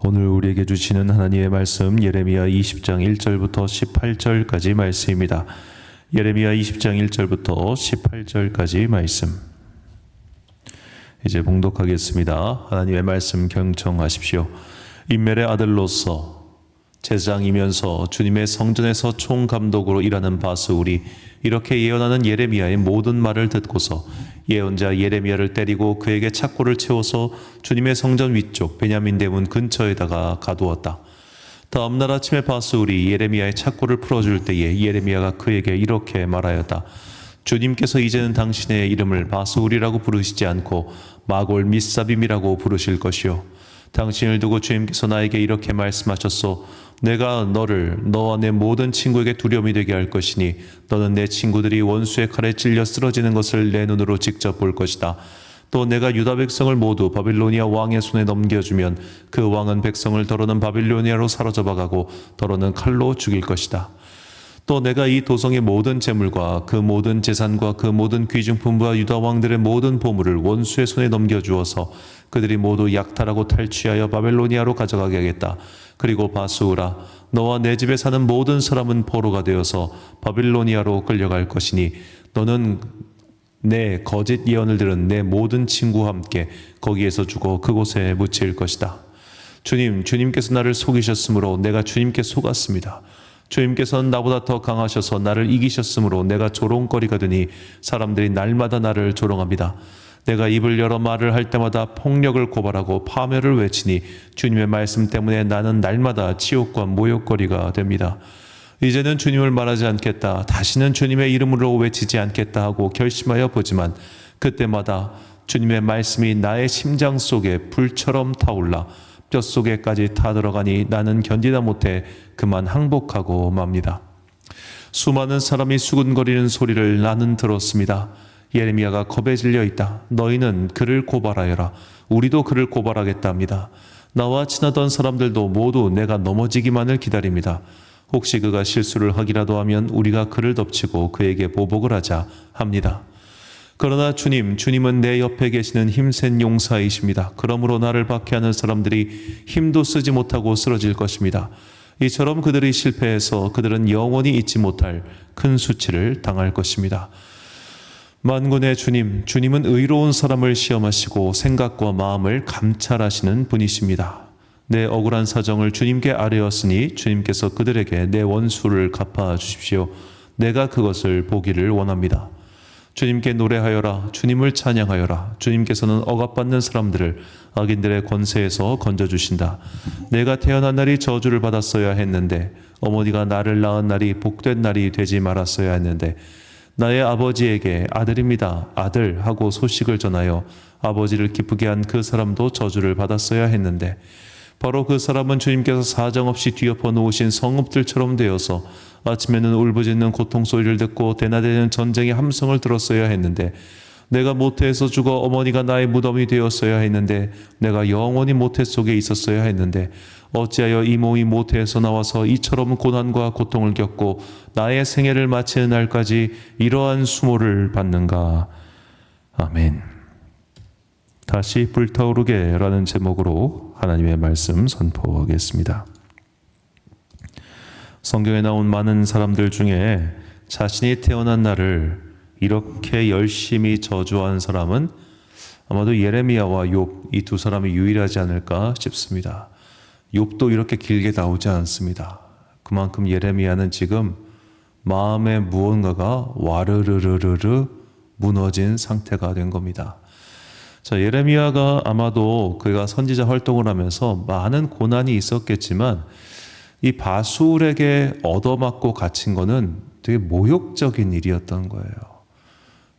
오늘 우리에게 주시는 하나님의 말씀 예레미야 20장 1절부터 18절까지 말씀입니다. 예레미야 20장 1절부터 18절까지 말씀. 이제 봉독하겠습니다. 하나님의 말씀 경청하십시오. 인멜의 아들로서 제사장이면서 주님의 성전에서 총감독으로 일하는 바스울이 이렇게 예언하는 예레미야의 모든 말을 듣고서 예언자 예레미야를 때리고 그에게 착고를 채워서 주님의 성전 위쪽 베냐민 대문 근처에다가 가두었다. 다음 날 아침에 바스울이 예레미야의 착고를 풀어줄 때에 예레미야가 그에게 이렇게 말하였다. 주님께서 이제는 당신의 이름을 바스울이라고 부르시지 않고 마골 미사빔이라고 부르실 것이요. 당신을 두고 주님께서 나에게 이렇게 말씀하셨소. 내가 너를 너와 내 모든 친구에게 두려움이 되게 할 것이니 너는 내 친구들이 원수의 칼에 찔려 쓰러지는 것을 내 눈으로 직접 볼 것이다. 또 내가 유다 백성을 모두 바빌로니아 왕의 손에 넘겨주면 그 왕은 백성을 더러는 바빌로니아로 사로잡아가고 더러는 칼로 죽일 것이다. 또 내가 이 도성의 모든 재물과 그 모든 재산과 그 모든 귀중품과 유다 왕들의 모든 보물을 원수의 손에 넘겨주어서 그들이 모두 약탈하고 탈취하여 바벨로니아로 가져가게 하겠다. 그리고 바스울아, 너와 내 집에 사는 모든 사람은 포로가 되어서 바빌로니아로 끌려갈 것이니 너는 내 거짓 예언을 들은 내 모든 친구와 함께 거기에서 죽어 그곳에 묻힐 것이다. 주님께서 나를 속이셨으므로 내가 주님께 속았습니다. 주님께서는 나보다 더 강하셔서 나를 이기셨으므로 내가 조롱거리가 되니 사람들이 날마다 나를 조롱합니다. 내가 입을 열어 말을 할 때마다 폭력을 고발하고 파멸을 외치니 주님의 말씀 때문에 나는 날마다 치욕과 모욕거리가 됩니다. 이제는 주님을 말하지 않겠다. 다시는 주님의 이름으로 외치지 않겠다 하고 결심하여 보지만 그때마다 주님의 말씀이 나의 심장 속에 불처럼 타올라 뼛속에까지 타들어가니 나는 견디다 못해 그만 항복하고 맙니다. 수많은 사람이 수군거리는 소리를 나는 들었습니다. 예레미야가 겁에 질려 있다. 너희는 그를 고발하여라. 우리도 그를 고발하겠다 합니다. 나와 친하던 사람들도 모두 내가 넘어지기만을 기다립니다. 혹시 그가 실수를 하기라도 하면 우리가 그를 덮치고 그에게 보복을 하자 합니다. 그러나 주님은 내 옆에 계시는 힘센 용사이십니다. 그러므로 나를 박해하는 사람들이 힘도 쓰지 못하고 쓰러질 것입니다. 이처럼 그들이 실패해서 그들은 영원히 잊지 못할 큰 수치를 당할 것입니다. 만군의 주님은 의로운 사람을 시험하시고 생각과 마음을 감찰하시는 분이십니다. 내 억울한 사정을 주님께 아뢰었으니 주님께서 그들에게 내 원수를 갚아 주십시오. 내가 그것을 보기를 원합니다. 주님께 노래하여라. 주님을 찬양하여라. 주님께서는 억압받는 사람들을 악인들의 권세에서 건져주신다. 내가 태어난 날이 저주를 받았어야 했는데 어머니가 나를 낳은 날이 복된 날이 되지 말았어야 했는데 나의 아버지에게 아들입니다. 아들 하고 소식을 전하여 아버지를 기쁘게 한 그 사람도 저주를 받았어야 했는데 바로 그 사람은 주님께서 사정없이 뒤엎어 놓으신 성읍들처럼 되어서 아침에는 울부짖는 고통 소리를 듣고 대낮에는 전쟁의 함성을 들었어야 했는데 내가 모태에서 죽어 어머니가 나의 무덤이 되었어야 했는데 내가 영원히 모태 속에 있었어야 했는데 어찌하여 이 몸이 모태에서 나와서 이처럼 고난과 고통을 겪고 나의 생애를 마치는 날까지 이러한 수모를 받는가. 아멘. 다시 불타오르게 라는 제목으로 하나님의 말씀 선포하겠습니다. 성경에 나온 많은 사람들 중에 자신이 태어난 날을 이렇게 열심히 저주한 사람은 아마도 예레미야와 욥 이 두 사람이 유일하지 않을까 싶습니다. 욥도 이렇게 길게 나오지 않습니다. 그만큼 예레미야는 지금 마음의 무언가가 와르르르르 무너진 상태가 된 겁니다. 자, 예레미야가 아마도 그가 선지자 활동을 하면서 많은 고난이 있었겠지만 이 바술에게 얻어맞고 갇힌 거는 되게 모욕적인 일이었던 거예요.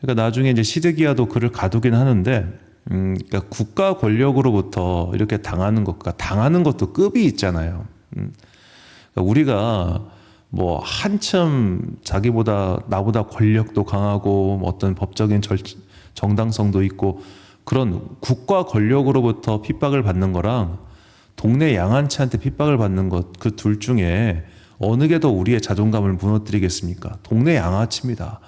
그러니까 나중에 이제 시드기야도 그를 가두긴 하는데, 그러니까 국가 권력으로부터 이렇게 당하는 것과 당하는 것도 급이 있잖아요. 그러니까 우리가 뭐 한참 나보다 권력도 강하고 어떤 법적인 정당성도 있고 그런 국가 권력으로부터 핍박을 받는 거랑 동네 양아치한테 핍박을 받는 것, 그 둘 중에 어느 게 더 우리의 자존감을 무너뜨리겠습니까? 동네 양아치입니다.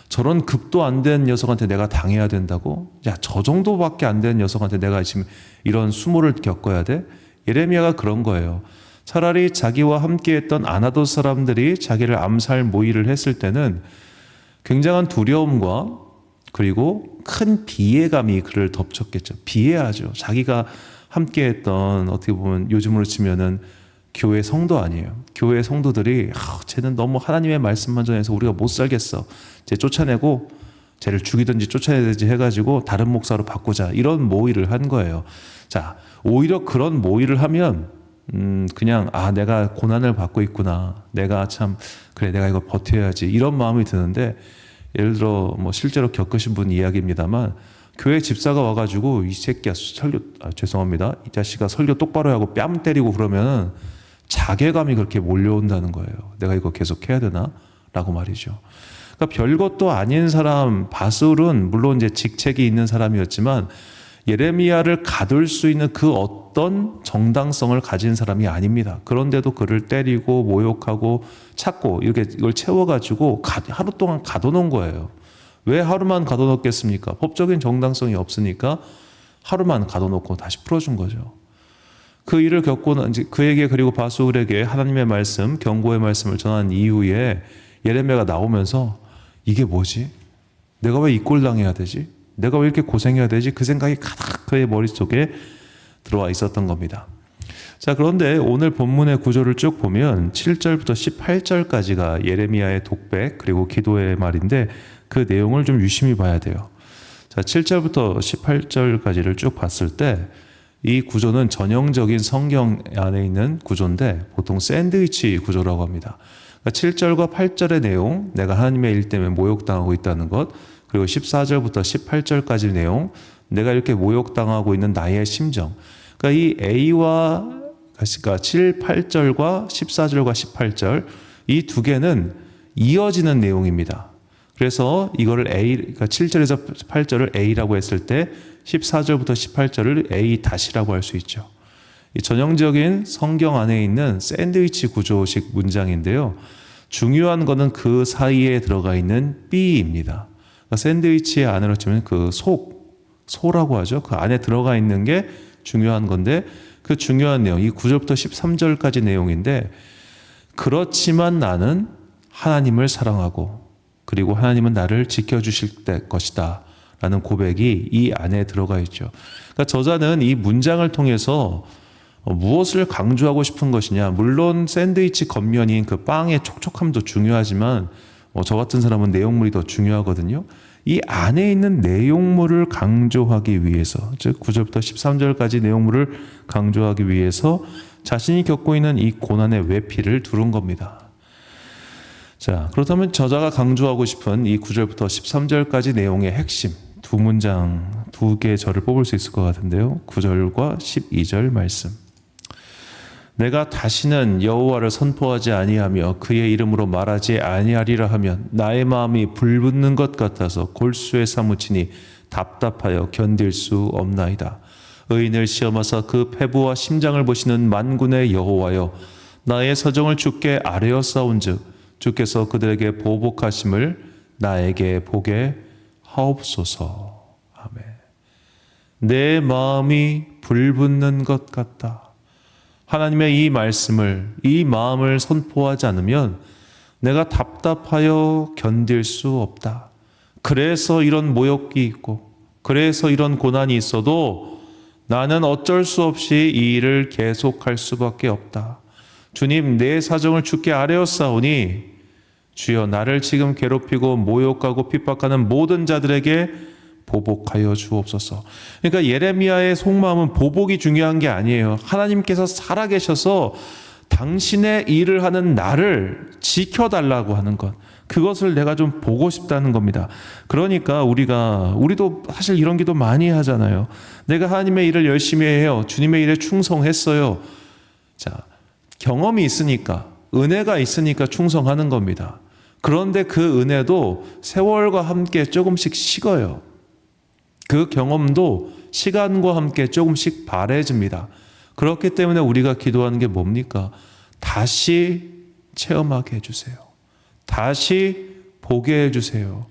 저런 급도 안 된 녀석한테 내가 당해야 된다고? 야, 저 정도밖에 안 된 녀석한테 내가 지금 이런 수모를 겪어야 돼? 예레미야가 그런 거예요. 차라리 자기와 함께했던 아나돗 사람들이 자기를 암살 모의를 했을 때는 굉장한 두려움과 그리고 큰 비애감이 그를 덮쳤겠죠. 비애하죠. 자기가 함께했던, 어떻게 보면 요즘으로 치면은 교회 성도 아니에요. 교회 성도들이 쟤는 너무 하나님의 말씀만 전해서 우리가 못 살겠어. 쟤 쫓아내고 쟤를 죽이든지 쫓아내든지 해가지고 다른 목사로 바꾸자. 이런 모의를 한 거예요. 자, 오히려 그런 모의를 하면 그냥 내가 고난을 받고 있구나. 내가 참 그래 내가 이거 버텨야지. 이런 마음이 드는데, 예를 들어 뭐 실제로 겪으신 분 이야기입니다만, 교회 집사가 와가지고 이 새끼야 죄송합니다. 이 자식아 설교 똑바로 하고 뺨 때리고 그러면 자괴감이 그렇게 몰려온다는 거예요. 내가 이거 계속 해야 되나? 라고 말이죠. 그러니까 별것도 아닌 사람 바술은 물론 이제 직책이 있는 사람이었지만 예레미야를 가둘 수 있는 그 어떤 정당성을 가진 사람이 아닙니다. 그런데도 그를 때리고 모욕하고 찾고 이렇게 이걸 채워가지고 하루 동안 가둬놓은 거예요. 왜 하루만 가둬놓겠습니까? 법적인 정당성이 없으니까 하루만 가둬놓고 다시 풀어준 거죠. 그 일을 겪고는 이제 그에게, 그리고 바술에게 하나님의 말씀, 경고의 말씀을 전한 이후에 예레미야가 나오면서 이게 뭐지? 내가 왜 이 꼴 당해야 되지? 내가 왜 이렇게 고생해야 되지? 그 생각이 가득 그의 머릿속에 들어와 있었던 겁니다. 자, 그런데 오늘 본문의 구조를 쭉 보면 7절부터 18절까지가 예레미야의 독백 그리고 기도의 말인데, 그 내용을 좀 유심히 봐야 돼요. 자, 7절부터 18절까지를 쭉 봤을 때 이 구조는 전형적인 성경 안에 있는 구조인데 보통 샌드위치 구조라고 합니다. 그러니까 7절과 8절의 내용, 내가 하나님의 일 때문에 모욕당하고 있다는 것, 그리고 14절부터 18절까지 내용, 내가 이렇게 모욕당하고 있는 나의 심정. 그러니까 이 A와, 그러니까 7, 8절과 14절과 18절 이 두 개는 이어지는 내용입니다. 그래서 이거를 그러니까 7절에서 8절을 A라고 했을 때 14절부터 18절을 A-라고 할 수 있죠. 이 전형적인 성경 안에 있는 샌드위치 구조식 문장인데요. 중요한 거는 그 사이에 들어가 있는 B입니다. 그러니까 샌드위치 안으로 치면 그 소라고 하죠. 그 안에 들어가 있는 게 중요한 건데, 그 중요한 내용, 이 9절부터 13절까지 내용인데, 그렇지만 나는 하나님을 사랑하고 그리고 하나님은 나를 지켜주실 것이다 라는 고백이 이 안에 들어가 있죠. 그러니까 저자는 이 문장을 통해서 무엇을 강조하고 싶은 것이냐, 물론 샌드위치 겉면인 그 빵의 촉촉함도 중요하지만 저 같은 사람은 내용물이 더 중요하거든요. 이 안에 있는 내용물을 강조하기 위해서, 즉 9절부터 13절까지 내용물을 강조하기 위해서 자신이 겪고 있는 이 고난의 외피를 두른 겁니다. 자, 그렇다면 저자가 강조하고 싶은 이 9절부터 13절까지 내용의 핵심 두 문장, 두 개의 절을 뽑을 수 있을 것 같은데요. 9절과 12절 말씀. 내가 다시는 여호와를 선포하지 아니하며 그의 이름으로 말하지 아니하리라 하면 나의 마음이 불붙는 것 같아서 골수에 사무치니 답답하여 견딜 수 없나이다. 의인을 시험하사 그 패부와 심장을 보시는 만군의 여호와여, 나의 사정을 주께 아뢰어 싸운즉 주께서 그들에게 보복하심을 나에게 보게 하옵소서. 아멘. 내 마음이 불붙는 것 같다. 하나님의 이 말씀을, 이 마음을 선포하지 않으면 내가 답답하여 견딜 수 없다. 그래서 이런 모욕이 있고, 그래서 이런 고난이 있어도 나는 어쩔 수 없이 이 일을 계속할 수밖에 없다. 주님, 내 사정을 주께 아뢰었사오니 주여 나를 지금 괴롭히고 모욕하고 핍박하는 모든 자들에게 보복하여 주옵소서. 그러니까 예레미야의 속마음은 보복이 중요한 게 아니에요. 하나님께서 살아계셔서 당신의 일을 하는 나를 지켜달라고 하는 것, 그것을 내가 좀 보고 싶다는 겁니다. 그러니까 우리도 사실 이런 기도 많이 하잖아요. 내가 하나님의 일을 열심히 해요. 주님의 일에 충성했어요. 자, 경험이 있으니까, 은혜가 있으니까 충성하는 겁니다. 그런데 그 은혜도 세월과 함께 조금씩 식어요. 그 경험도 시간과 함께 조금씩 바래집니다. 그렇기 때문에 우리가 기도하는 게 뭡니까? 다시 체험하게 해주세요. 다시 보게 해주세요.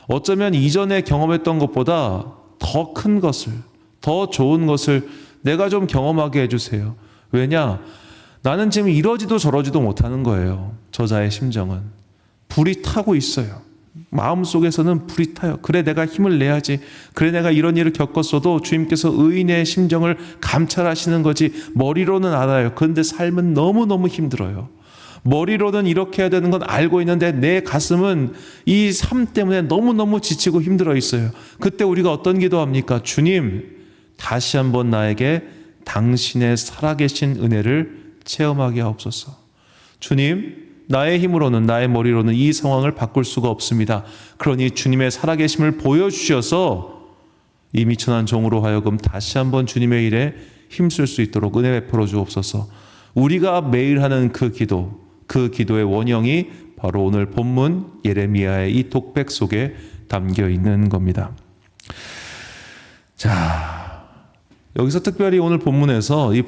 어쩌면 이전에 경험했던 것보다 더 큰 것을, 더 좋은 것을 내가 좀 경험하게 해주세요. 왜냐? 나는 지금 이러지도 저러지도 못하는 거예요. 저자의 심정은. 불이 타고 있어요. 마음속에서는 불이 타요. 그래 내가 힘을 내야지. 그래 내가 이런 일을 겪었어도 주님께서 의인의 심정을 감찰하시는 거지. 머리로는 알아요. 그런데 삶은 너무너무 힘들어요. 머리로는 이렇게 해야 되는 건 알고 있는데 내 가슴은 이 삶 때문에 너무너무 지치고 힘들어 있어요. 그때 우리가 어떤 기도합니까? 주님, 다시 한번 나에게 당신의 살아계신 은혜를 체험하게 하옵소서. 주님, 나의 힘으로는 나의 머리로는 이 상황을 바꿀 수가 없습니다. 그러니 주님의 살아계심을 보여주셔서 이 미천한 종으로 하여금 다시 한번 주님의 일에 힘쓸 수 있도록 은혜 베풀어 주옵소서. 우리가 매일 하는 그 기도, 그 기도의 원형이 바로 오늘 본문 예레미야의 이 독백 속에 담겨 있는 겁니다. 자, 여기서 특별히 오늘 본문에서 이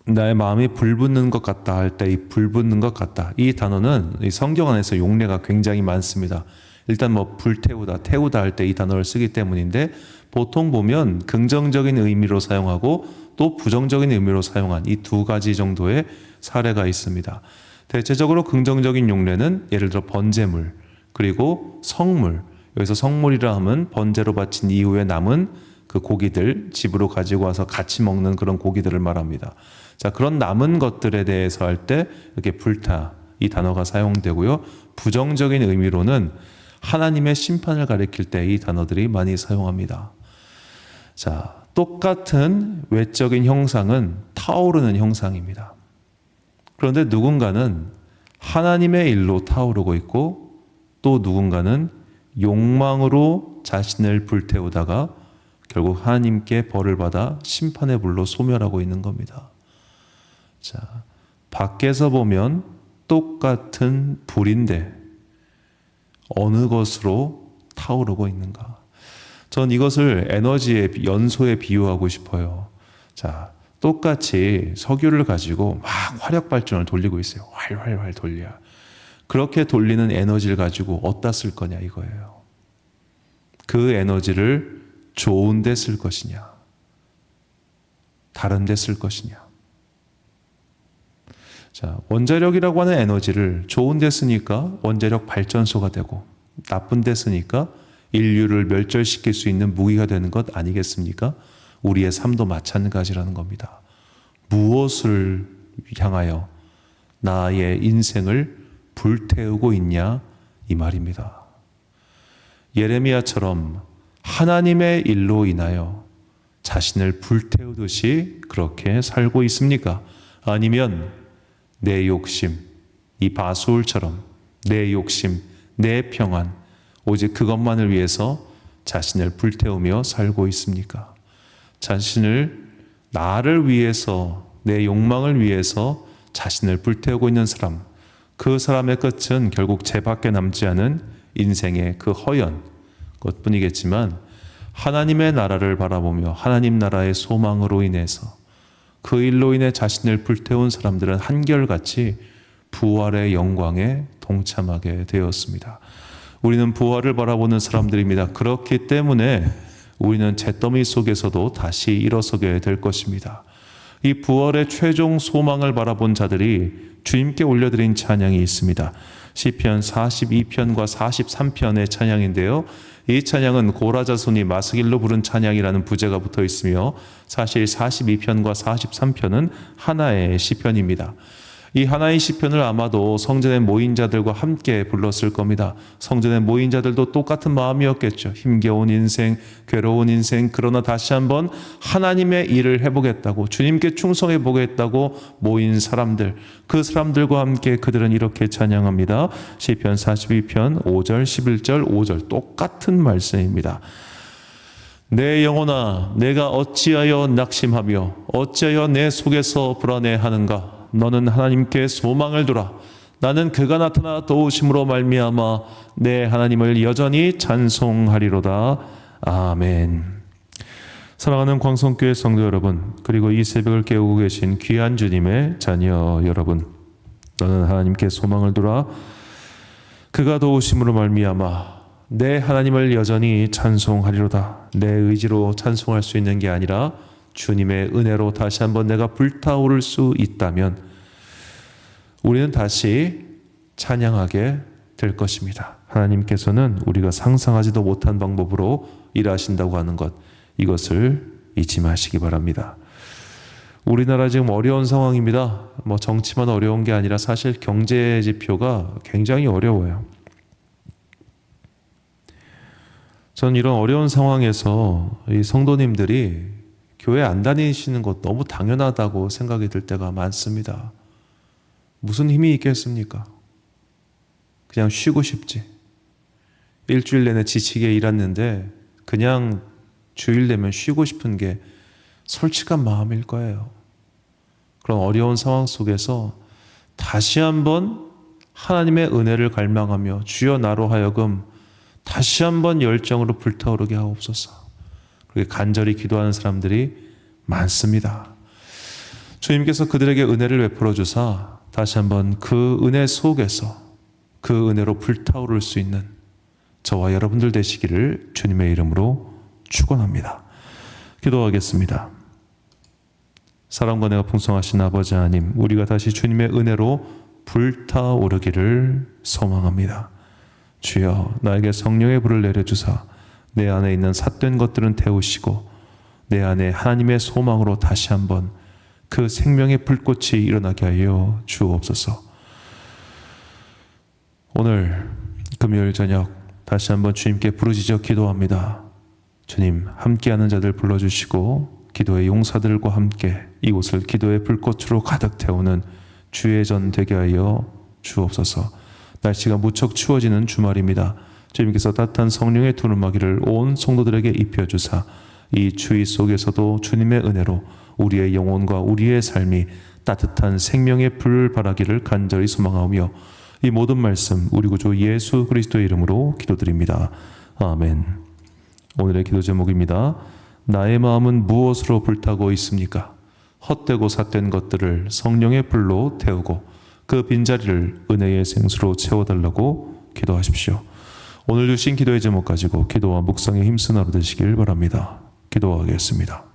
나의 마음이 불붙는 것 같다 할 때 이 불붙는 것 같다, 이 단어는 이 성경 안에서 용례가 굉장히 많습니다. 일단 뭐 불태우다, 태우다 할 때 이 단어를 쓰기 때문인데, 보통 보면 긍정적인 의미로 사용하고 또 부정적인 의미로 사용한 이 두 가지 정도의 사례가 있습니다. 대체적으로 긍정적인 용례는 예를 들어 번제물, 그리고 성물, 여기서 성물이라 하면 번제로 바친 이후에 남은 그 고기들, 집으로 가지고 와서 같이 먹는 그런 고기들을 말합니다. 자, 그런 남은 것들에 대해서 할 때 이렇게 불타, 이 단어가 사용되고요. 부정적인 의미로는 하나님의 심판을 가리킬 때 이 단어들이 많이 사용합니다. 자, 똑같은 외적인 형상은 타오르는 형상입니다. 그런데 누군가는 하나님의 일로 타오르고 있고, 또 누군가는 욕망으로 자신을 불태우다가 결국 하나님께 벌을 받아 심판의 불로 소멸하고 있는 겁니다. 자, 밖에서 보면 똑같은 불인데 어느 것으로 타오르고 있는가? 전 이것을 에너지의 연소에 비유하고 싶어요. 자, 똑같이 석유를 가지고 막 화력 발전을 돌리고 있어요. 활활활 돌려. 그렇게 돌리는 에너지를 가지고 어디다 쓸 거냐 이거예요. 그 에너지를 좋은 데 쓸 것이냐, 다른 데 쓸 것이냐. 자, 원자력이라고 하는 에너지를 좋은 데 쓰니까 원자력 발전소가 되고, 나쁜 데 쓰니까 인류를 멸절시킬 수 있는 무기가 되는 것 아니겠습니까? 우리의 삶도 마찬가지라는 겁니다. 무엇을 향하여 나의 인생을 불태우고 있냐, 이 말입니다. 예레미야처럼 하나님의 일로 인하여 자신을 불태우듯이 그렇게 살고 있습니까? 아니면 내 욕심, 이 바소울처럼 내 욕심, 내 평안, 오직 그것만을 위해서 자신을 불태우며 살고 있습니까? 자신을, 나를 위해서, 내 욕망을 위해서 자신을 불태우고 있는 사람, 그 사람의 끝은 결국 죄밖에 남지 않은 인생의 그 허연 것뿐이겠지만, 하나님의 나라를 바라보며 하나님 나라의 소망으로 인해서 그 일로 인해 자신을 불태운 사람들은 한결같이 부활의 영광에 동참하게 되었습니다. 우리는 부활을 바라보는 사람들입니다. 그렇기 때문에 우리는 잿더미 속에서도 다시 일어서게 될 것입니다. 이 부활의 최종 소망을 바라본 자들이 주님께 올려드린 찬양이 있습니다. 시편 42편과 43편의 찬양인데요. 이 찬양은 고라자손이 마스길로 부른 찬양이라는 부제가 붙어 있으며, 사실 42편과 43편은 하나의 시편입니다. 이 하나의 시편을 아마도 성전에 모인 자들과 함께 불렀을 겁니다. 성전에 모인 자들도 똑같은 마음이었겠죠. 힘겨운 인생, 괴로운 인생, 그러나 다시 한번 하나님의 일을 해보겠다고, 주님께 충성해 보겠다고 모인 사람들, 그 사람들과 함께 그들은 이렇게 찬양합니다. 시편 42편 5절, 11절, 5절 똑같은 말씀입니다. 내 영혼아, 내가 어찌하여 낙심하며 어찌하여 내 속에서 불안해하는가? 너는 하나님께 소망을 두라. 나는 그가 나타나 도우심으로 말미암아 내 하나님을 여전히 찬송하리로다. 아멘. 사랑하는 광성교회 성도 여러분, 그리고 이 새벽을 깨우고 계신 귀한 주님의 자녀 여러분, 너는 하나님께 소망을 두라. 그가 도우심으로 말미암아 내 하나님을 여전히 찬송하리로다. 내 의지로 찬송할 수 있는 게 아니라 주님의 은혜로 다시 한번 내가 불타오를 수 있다면 우리는 다시 찬양하게 될 것입니다. 하나님께서는 우리가 상상하지도 못한 방법으로 일하신다고 하는 것, 이것을 잊지 마시기 바랍니다. 우리나라 지금 어려운 상황입니다. 정치만 어려운 게 아니라 사실 경제 지표가 굉장히 어려워요. 저는 이런 어려운 상황에서 이 성도님들이 교회 안 다니시는 것 너무 당연하다고 생각이 들 때가 많습니다. 무슨 힘이 있겠습니까? 그냥 쉬고 싶지. 일주일 내내 지치게 일했는데 그냥 주일 되면 쉬고 싶은 게 솔직한 마음일 거예요. 그런 어려운 상황 속에서 다시 한번 하나님의 은혜를 갈망하며 주여 나로 하여금 다시 한번 열정으로 불타오르게 하옵소서. 그렇게 간절히 기도하는 사람들이 많습니다. 주님께서 그들에게 은혜를 베풀어 주사 다시 한번 그 은혜 속에서 그 은혜로 불타오를 수 있는 저와 여러분들 되시기를 주님의 이름으로 축원합니다. 기도하겠습니다. 사랑과 은혜가 풍성하신 아버지 하나님, 우리가 다시 주님의 은혜로 불타오르기를 소망합니다. 주여, 나에게 성령의 불을 내려주사 내 안에 있는 삿된 것들은 태우시고 내 안에 하나님의 소망으로 다시 한번 그 생명의 불꽃이 일어나게 하여 주옵소서. 오늘 금요일 저녁 다시 한번 주님께 부르짖어 기도합니다. 주님, 함께하는 자들 불러주시고 기도의 용사들과 함께 이곳을 기도의 불꽃으로 가득 태우는 주의 전 되게 하여 주옵소서. 날씨가 무척 추워지는 주말입니다. 주님께서 따뜻한 성령의 두루마기를 온 성도들에게 입혀주사 이 추위 속에서도 주님의 은혜로 우리의 영혼과 우리의 삶이 따뜻한 생명의 불을 발하기를 간절히 소망하며 이 모든 말씀 우리 구주 예수 그리스도의 이름으로 기도드립니다. 아멘. 오늘의 기도 제목입니다. 나의 마음은 무엇으로 불타고 있습니까? 헛되고 삿된 것들을 성령의 불로 태우고 그 빈자리를 은혜의 생수로 채워달라고 기도하십시오. 오늘 주신 기도의 제목 가지고 기도와 묵상에 힘쓰는 하루 되시길 바랍니다. 기도하겠습니다.